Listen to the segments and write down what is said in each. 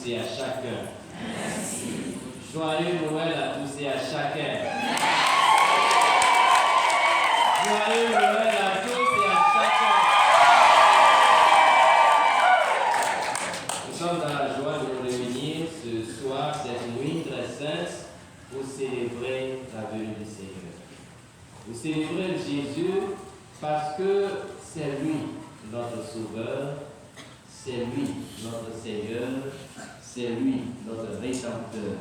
tous et à chacun. Merci. Joyeux Noël à tous et à chacun. Joyeux Noël à tous et à chacun. Nous sommes dans la joie de nous réunir ce soir, cette nuit très sainte, pour célébrer la venue du Seigneur. Pour célébrer Jésus parce que c'est lui notre Sauveur, c'est lui notre Seigneur, c'est lui notre Rédempteur.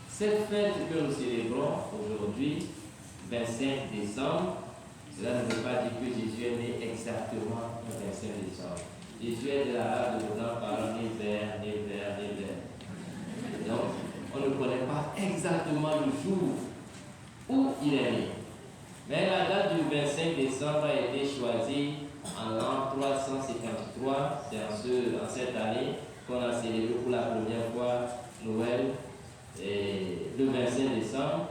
Cette fête que nous célébrons aujourd'hui, 25 décembre, cela ne veut pas dire que Jésus est né exactement le 25 décembre. Jésus est de la rage de temps par né vert. Donc, on ne connaît pas exactement le jour où il est né. Mais la date du 25 décembre a été choisie en l'an 353. C'est en cette année qu'on a célébré pour la première fois Noël, le 25 décembre,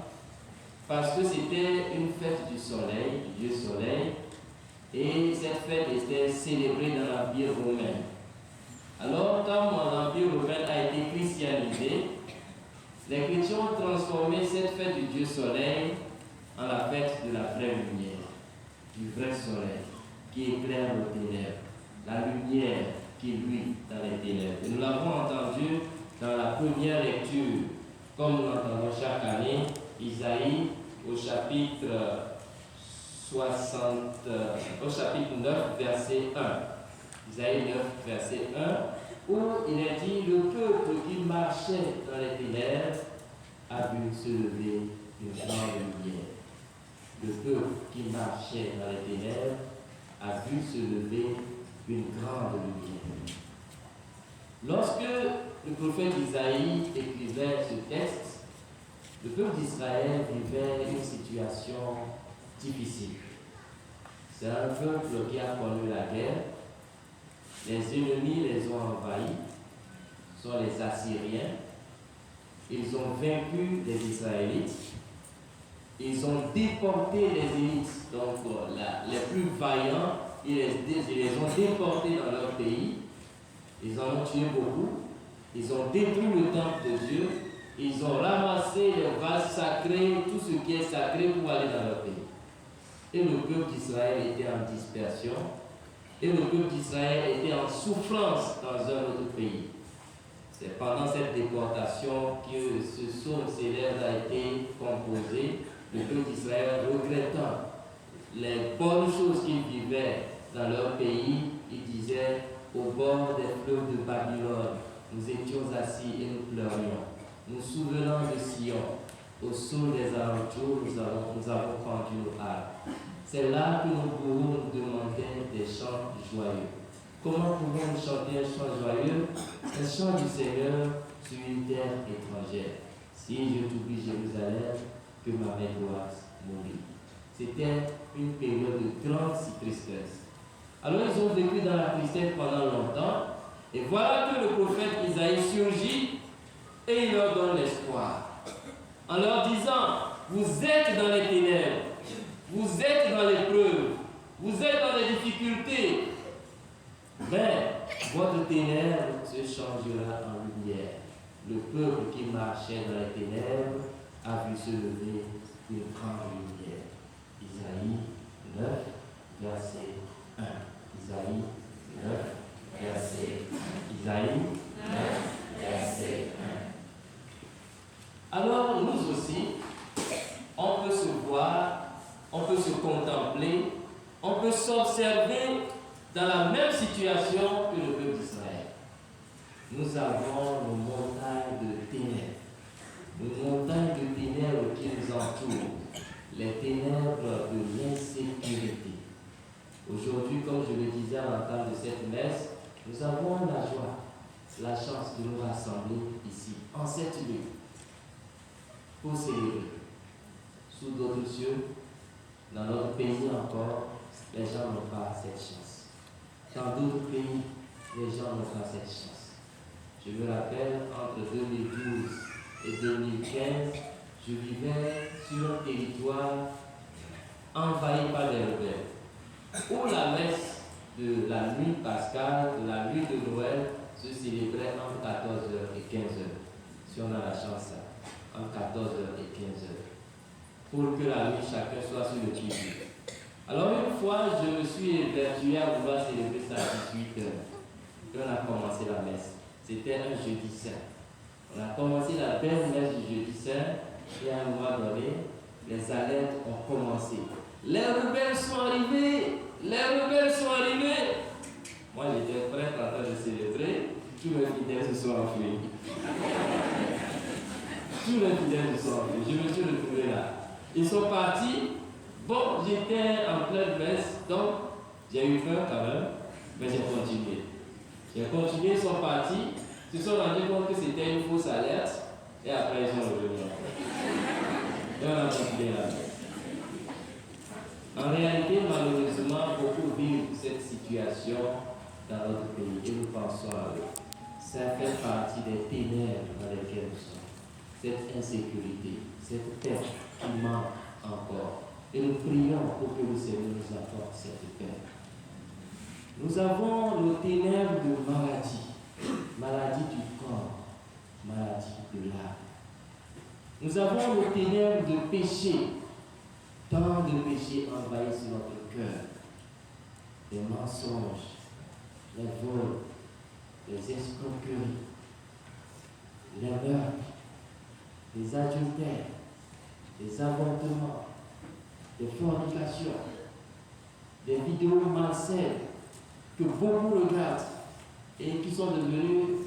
parce que c'était une fête du soleil, du Dieu soleil, et cette fête était célébrée dans l'Empire romain. Alors, quand l'Empire romain a été christianisé, les chrétiens ont transformé cette fête du Dieu soleil en la fête de la vraie lumière, du vrai soleil, qui éclaire nos ténèbres, la lumière qui luit dans les ténèbres. Et nous l'avons entendu dans la première lecture, comme nous l'entendons chaque année, Isaïe au chapitre 9, verset 1. Isaïe 9, verset 1, où il est dit: le peuple qui marchait dans les ténèbres a vu se lever une grande lumière. Le peuple qui marchait dans les ténèbres a vu se lever une grande lumière. Lorsque le prophète Isaïe écrivait ce texte, le peuple d'Israël vivait une situation difficile. C'est un peuple qui a connu la guerre. Les ennemis les ont envahis, ce sont les Assyriens. Ils ont vaincu les Israélites. Ils ont déporté les élites, donc les plus vaillants, ils les ont déportés dans leur pays. Ils en ont tué beaucoup. Ils ont détruit le temple de Dieu. Ils ont ramassé les vases sacrés, tout ce qui est sacré pour aller dans leur pays. Et le peuple d'Israël était en dispersion. Et le peuple d'Israël était en souffrance dans un autre pays. C'est pendant cette déportation que ce psaume célèbre a été composé. Le peuple d'Israël, regrettant les bonnes choses qu'ils vivaient dans leur pays, ils disaient: au bord des fleuves de Babylone, nous étions assis et nous pleurions. Nous souvenant de Sion, au sol des alentours, nous avons pendu nos harpes. C'est là que nous pouvons nous demander des chants joyeux. Comment pouvons-nous chanter un chant joyeux? Un chant du Seigneur sur une terre étrangère. Si je t'oublie Jérusalem, que ma mère doit mourir. C'était une période de grande tristesse. Alors ils ont vécu dans la tristesse pendant longtemps. Et voilà que le prophète Isaïe surgit et il leur donne l'espoir. En leur disant: vous êtes dans les ténèbres, vous êtes dans l'épreuve, vous êtes dans les difficultés. Mais votre ténèbre se changera en lumière. Le peuple qui marchait dans les ténèbres a vu se lever une grande lumière. Isaïe 9, verset 1. Isaïe 9, verset 1. Isaïe 9, verset 1. Alors nous aussi, on peut se voir, on peut se contempler, on peut s'observer dans la même situation que le peuple d'Israël. Nous avons nos montagnes de ténèbres. Une montagne de ténèbres qui nous entoure, les ténèbres de l'insécurité. Aujourd'hui, comme je le disais à l'entame de cette messe, nous avons la joie, la chance de nous rassembler ici, en cette nuit, pour célébrer. Sous d'autres cieux, dans notre pays encore, les gens n'ont pas cette chance. Dans d'autres pays, les gens n'ont pas cette chance. Je me rappelle, entre 2012 et 2015, je vivais sur un territoire envahi par des rebelles, où la messe de la nuit pascale, de la nuit de Noël, se se célébrait entre 14h et 15h. Si on a la chance, entre 14h et 15h. Pour que la nuit, chacun soit sur le pied. Alors une fois, je me suis évertué à vouloir célébrer ça à 18h. Et on a commencé la messe. C'était un jeudi saint. On a commencé la belle messe du jeudi saint. Et à un moment donné, les alertes ont commencé. Les rebelles sont arrivés! Les rebelles sont arrivés! Moi, j'étais prêt en train de célébrer. Tous mes fidèles se sont enfuis. Tous les fidèles se sont enfuis. Je me suis retrouvé là. Ils sont partis. Bon, j'étais en pleine messe, donc j'ai eu peur quand même, mais j'ai continué. J'ai continué, ils sont partis, ils se sont rendus compte que c'était une fausse alerte, et après ils sont revenus. Et on a continué la messe. En réalité, malheureusement, beaucoup vivent cette situation dans notre pays, et nous pensons à eux. Ça fait partie des ténèbres dans lesquelles nous sommes. Cette insécurité, cette paix qui manque encore. Et nous prions pour que le Seigneur nous apporte cette paix. Nous avons le ténèbre de maladie, maladie du corps, maladie de l'âme. Nous avons le ténèbre de péché, tant de péchés envahissent notre cœur. Les mensonges, les vols, les escroqueries, les meurtres, les adultères, les avortements, les fornications, des vidéos malsaines que beaucoup regardent et qui sont devenues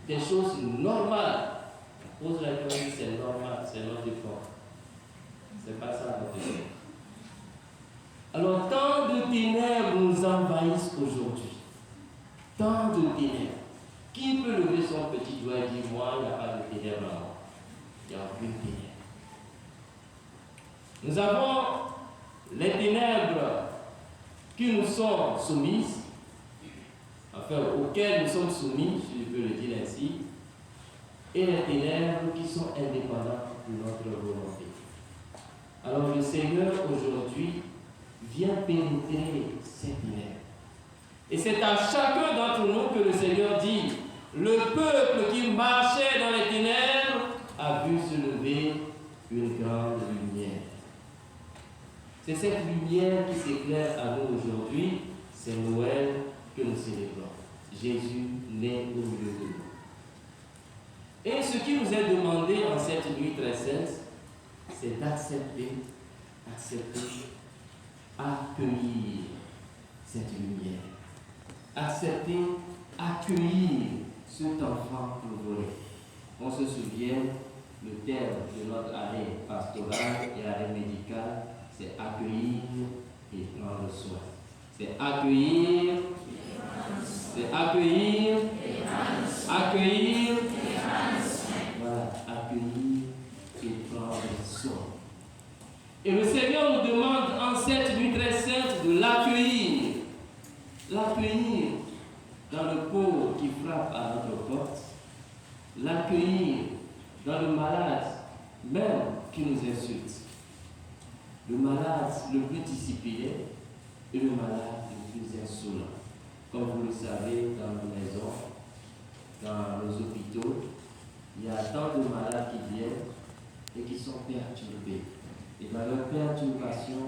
des choses normales. On pose la question, c'est normal, c'est notre effort. C'est pas ça notre effort. Alors, tant de ténèbres nous envahissent aujourd'hui. Tant de ténèbres. Qui peut lever son petit doigt et dire, moi, il n'y a pas de ténèbres en moi. Il n'y a aucune ténèbre. Nous avons les ténèbres qui nous sont soumises, enfin auxquelles nous sommes soumis, si je peux le dire ainsi, et les ténèbres qui sont indépendantes de notre volonté. Alors le Seigneur aujourd'hui vient pénétrer ces ténèbres. Et c'est à chacun d'entre nous que le Seigneur dit, le peuple qui marchait dans les ténèbres a vu se lever une grande lumière. C'est cette lumière qui s'éclaire à nous aujourd'hui, c'est Noël que nous célébrons. Jésus naît au milieu de nous. Et ce qui nous est demandé en cette nuit très sainte, c'est d'accepter, accueillir cette lumière. Accepter, accueillir cet enfant nouveau-né. On se souvient, le terme de notre année pastorale et année médicale, c'est accueillir et prendre soin. C'est accueillir, accueillir, voilà, accueillir et prendre soin. Et le Seigneur nous demande en cette nuit très sainte de l'accueillir. L'accueillir dans le pauvre qui frappe à notre porte. L'accueillir dans le malade, même qui nous insulte. Le malade le plus discipliné et le malade le plus insolent. Comme vous le savez, dans nos maisons, dans nos hôpitaux, il y a tant de malades qui viennent et qui sont perturbés. Et dans leur perturbation,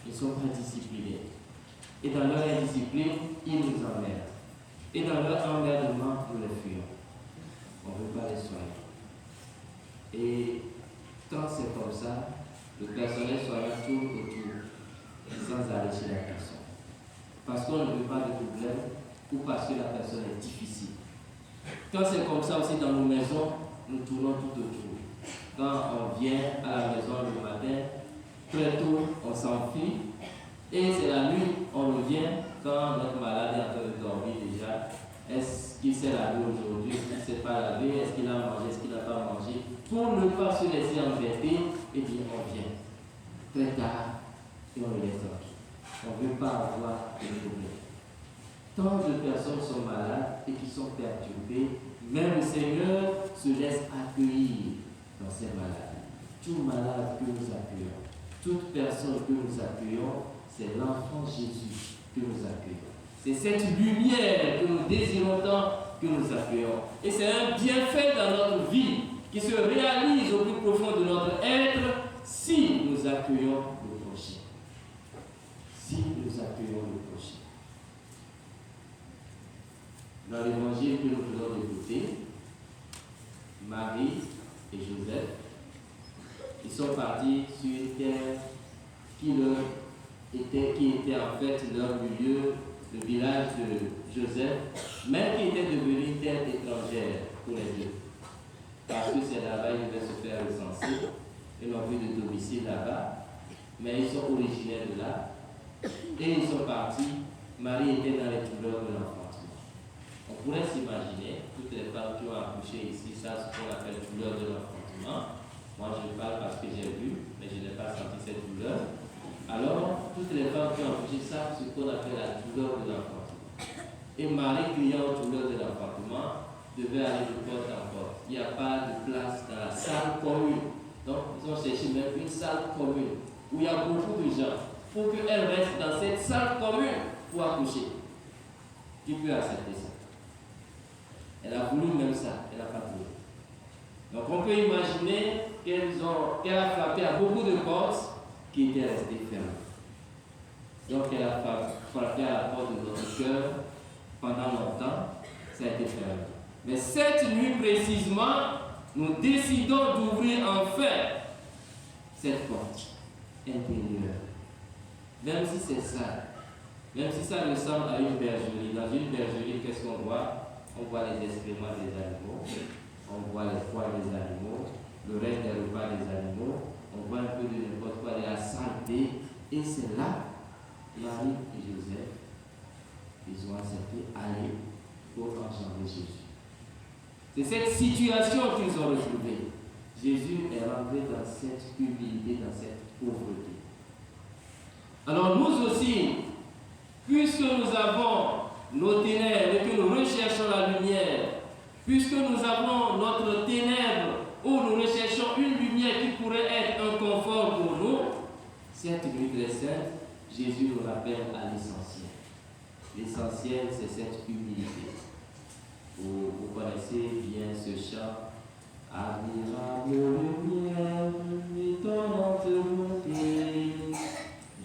ils ne sont pas disciplinés. Et dans leur indiscipline, ils nous emmerdent. Et dans leur emmerdement, nous les fuyons. On ne veut pas les soigner. Et quand c'est comme ça, le personnel soignant tourne autour, sans aller chez la personne. Parce qu'on ne veut pas de problème ou parce que la personne est difficile. Quand c'est comme ça aussi dans nos maisons, nous tournons tout autour. Quand on vient à la maison le matin, très tôt, on s'enfuit. Et c'est la nuit, on revient quand notre malade est en train de dormir déjà. Est-ce qu'il s'est lavé aujourd'hui? Est-ce qu'il ne s'est pas lavé? Est-ce qu'il a mangé? Est-ce qu'il n'a pas mangé? Pour ne pas se laisser embêter, et bien on vient très tard et on le laisse tranquille. On ne veut pas avoir de problème. Tant de personnes sont malades et qui sont perturbées, même le Seigneur se laisse accueillir dans ces maladies. Tout malade que nous accueillons, toute personne que nous accueillons, c'est l'enfant Jésus que nous accueillons. C'est cette lumière que nous désirons tant, que nous accueillons. Et c'est un bienfait dans notre vie qui se réalise au plus profond de notre être si nous accueillons le prochain. Si nous accueillons le prochain. Dans l'évangile que nous venons d'écouter, Marie et Joseph, ils sont partis sur une terre qui était en fait leur milieu, le village de Joseph, mais qui était devenu une terre étrangère pour les deux. Parce que c'est là-bas qu'ils devaient se faire recenser. Ils n'ont plus de domicile là-bas, mais ils sont originaires de là. Et ils sont partis. Marie était dans les douleurs de l'enfantement. On pourrait s'imaginer, toutes les femmes qui ont accouché ici, ça, ce qu'on appelle douleur de l'enfantement. Moi, je parle parce que j'ai vu, mais je n'ai pas senti cette douleur. Alors, toutes les femmes qui ont accouché savent ce qu'on appelle la douleur de l'enfantement. Et Marie, criant aux douleurs de l'enfantement, devait aller de porte en porte. Il n'y a pas de place dans la salle commune. Donc, ils ont cherché même une salle commune où il y a beaucoup de gens pour qu'elle reste dans cette salle commune pour accoucher. Qui peut accepter ça? Elle a voulu même ça, elle n'a pas voulu. Donc, on peut imaginer qu'elle a frappé à beaucoup de portes qui étaient restées fermées. Donc, elle a frappé à la porte de notre cœur pendant longtemps, ça a été fermé. Mais cette nuit précisément, nous décidons d'ouvrir enfin cette porte intérieure. Même si c'est ça, même si ça ressemble à une bergerie. Dans une bergerie, qu'est-ce qu'on voit? On voit les excréments des animaux, on voit les poils des animaux, le reste des repas des animaux, on voit un peu de n'importe quoi, de la santé. Et c'est là, Marie et Joseph, ils ont accepté d'aller pour engendrer Jésus. C'est cette situation qu'ils ont retrouvée. Jésus est rentré dans cette humilité, dans cette pauvreté. Alors nous aussi, puisque nous avons nos ténèbres et que nous recherchons la lumière, puisque nous avons notre ténèbre où nous recherchons une lumière qui pourrait être un confort pour nous, cette nuit très sainte, Jésus nous rappelle à l'essentiel. L'essentiel, c'est cette humilité. Vous connaissez bien ce chant. Admirable lumière, étonnante beauté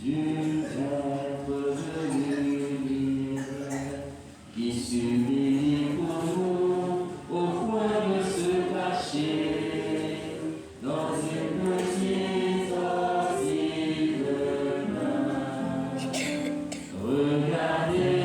du être venu, qui s'humilie pour nous au point de se cacher dans une petite hostile main. Regardez.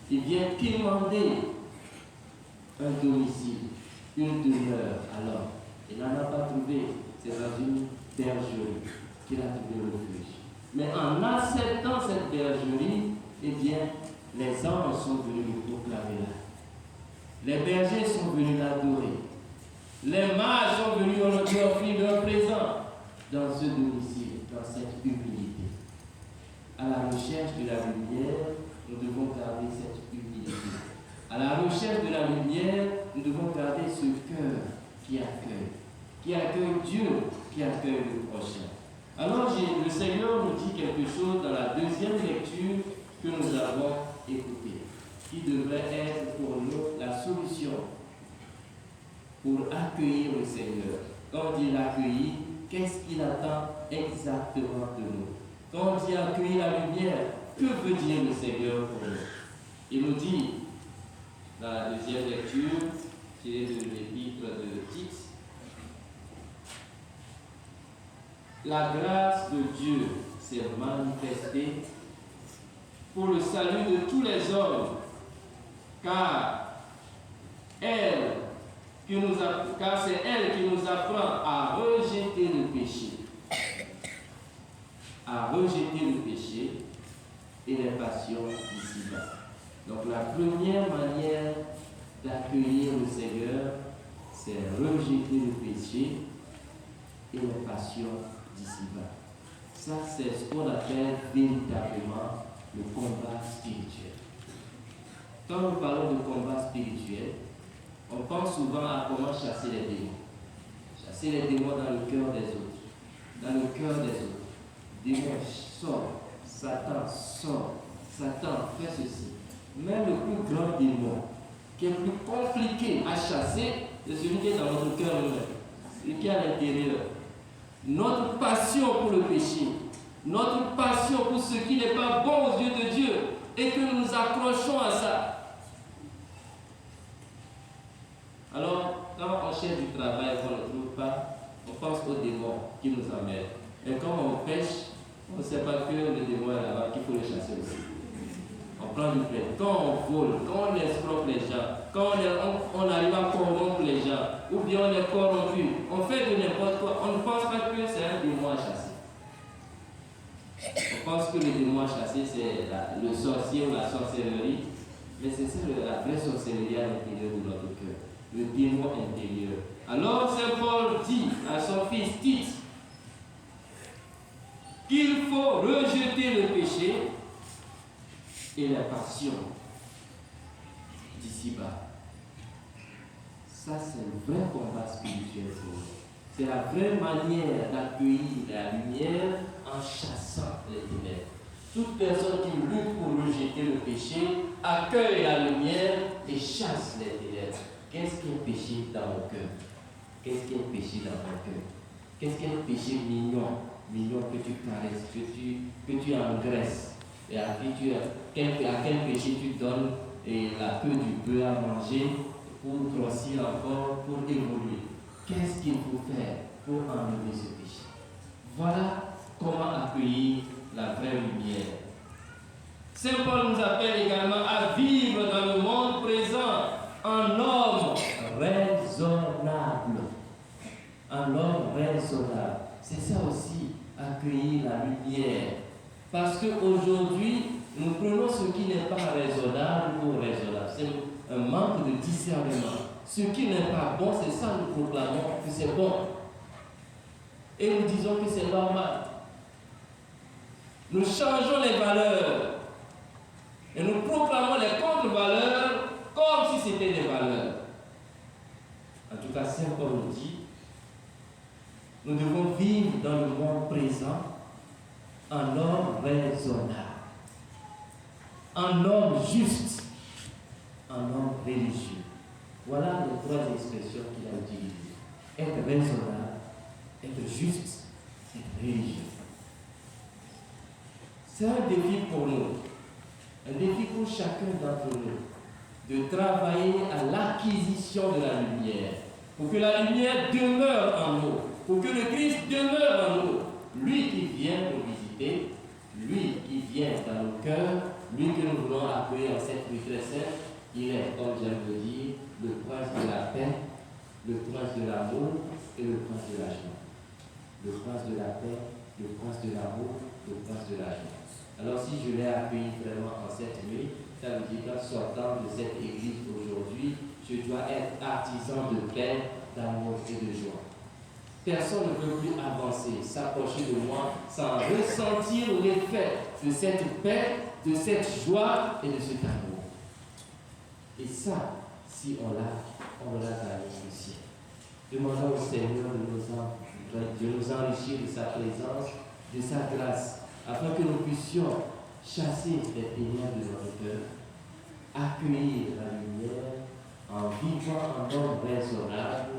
Il vient quémander un domicile, une demeure à l'homme. Il n'en a pas trouvé, c'est dans une bergerie qu'il a trouvé refuge. Mais en acceptant cette bergerie, eh bien, les anges sont venus lui proclamer là. Les bergers sont venus l'adorer. Les mages sont venus lui offrir leur présent dans ce domicile, dans cette humilité. À la recherche de la lumière, nous devons garder cette humilité. À la recherche de la lumière, nous devons garder ce cœur qui accueille Dieu, qui accueille le prochain. Alors, le Seigneur nous dit quelque chose dans la deuxième lecture que nous avons écoutée, qui devrait être pour nous la solution pour accueillir le Seigneur. Quand on dit l'accueillir, qu'est-ce qu'il attend exactement de nous? Quand on dit accueillir la lumière, que veut dire le Seigneur pour nous? Il nous dit, dans la deuxième lecture, tirée de l'épître de Tite, la grâce de Dieu s'est manifestée pour le salut de tous les hommes, car c'est elle qui nous apprend à rejeter le péché. À rejeter le péché et les passions d'ici-bas. Donc la première manière d'accueillir le Seigneur, c'est rejeter le péché et les passions d'ici-bas. Ça, c'est ce qu'on appelle véritablement le combat spirituel. Quand nous parlons de combat spirituel, on pense souvent à comment chasser les démons. Chasser les démons dans le cœur des autres. Dans le cœur des autres. Démon sort, Satan sort, Satan fait ceci. Mais le plus grand démon, qui est plus compliqué à chasser, c'est celui qui est dans notre cœur nous-mêmes, celui qui est à l'intérieur. Notre passion pour le péché, notre passion pour ce qui n'est pas bon aux yeux de Dieu, et que nous nous accrochons à ça. Alors, quand on cherche du travail et qu'on ne le trouve pas, on pense aux démons qui nous emmènent. Et quand on pêche, on ne sait pas que le démon est là-bas, qu'il faut le chasser aussi. On prend du plaisir. Quand on vole, quand on escroque les gens, quand on arrive à corrompre les gens, ou bien on est corrompu, on fait de n'importe quoi, on ne pense pas que c'est un démon à chasser. On pense que le démon à chasser, c'est le sorcier ou la sorcellerie, mais c'est ça la vraie sorcellerie à l'intérieur de notre cœur, le démon intérieur. Alors Saint Paul dit à son fils Tite qu'il faut rejeter le péché et la passion d'ici-bas. Ça, c'est le vrai combat spirituel pour nous. C'est la vraie manière d'accueillir la lumière en chassant les ténèbres. Toute personne qui lutte pour rejeter le péché accueille la lumière et chasse les ténèbres. Qu'est-ce qu'un péché dans mon cœur? Qu'est-ce qu'un péché dans mon cœur? Qu'est-ce qu'un péché mignon? Mignon que tu caresses, que tu engraisses. Et à quel péché tu donnes et la queue du bœuf à manger pour grossir encore, pour évoluer. Qu'est-ce qu'il faut faire pour enlever ce péché? Voilà comment accueillir la vraie lumière. Saint Paul nous appelle également à vivre dans le monde présent en homme raisonnable. Un homme raisonnable. C'est ça aussi, accueillir la lumière. Parce qu'aujourd'hui, nous prenons ce qui n'est pas raisonnable pour raisonnable. C'est un manque de discernement. Ce qui n'est pas bon, c'est ça, nous proclamons que c'est bon. Et nous disons que c'est normal. Nous changeons les valeurs. Et nous proclamons les contre-valeurs comme si c'était des valeurs. En tout cas, Saint Paul nous dit, nous devons vivre dans le monde présent un homme raisonnable, un homme juste, un homme religieux. Voilà les trois expressions qu'il a utilisées. Être raisonnable, être juste, être religieux. C'est un défi pour nous, un défi pour chacun d'entre nous, de travailler à l'acquisition de la lumière, pour que la lumière demeure en nous, pour que le Christ demeure en nous, lui qui vient nous visiter, lui qui vient dans nos cœurs, lui que nous voulons accueillir en cette retraite sainte. Il est, comme j'aime le dire, le prince de la paix, le prince de l'amour et le prince de la joie. Le prince de la paix, le prince de l'amour, le prince de la joie. Alors si je l'ai accueilli vraiment en cette nuit, ça veut dire qu'en sortant de cette église aujourd'hui, je dois être artisan de paix, d'amour et de joie. Personne ne peut plus avancer, s'approcher de moi sans ressentir l'effet de cette paix, de cette joie et de cet amour. Et ça, si on l'a gagné ici. Demandons au Seigneur de nous enrichir de sa présence, de sa grâce, afin que nous puissions chasser les ténèbres de notre cœur, accueillir la lumière en vivant un homme raisonnable,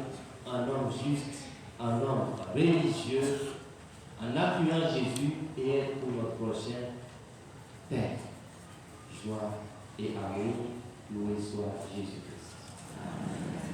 un homme juste, un homme religieux, en appuyant Jésus et être pour notre prochain paix, joie et amour. Loué soit Jésus-Christ. Amen.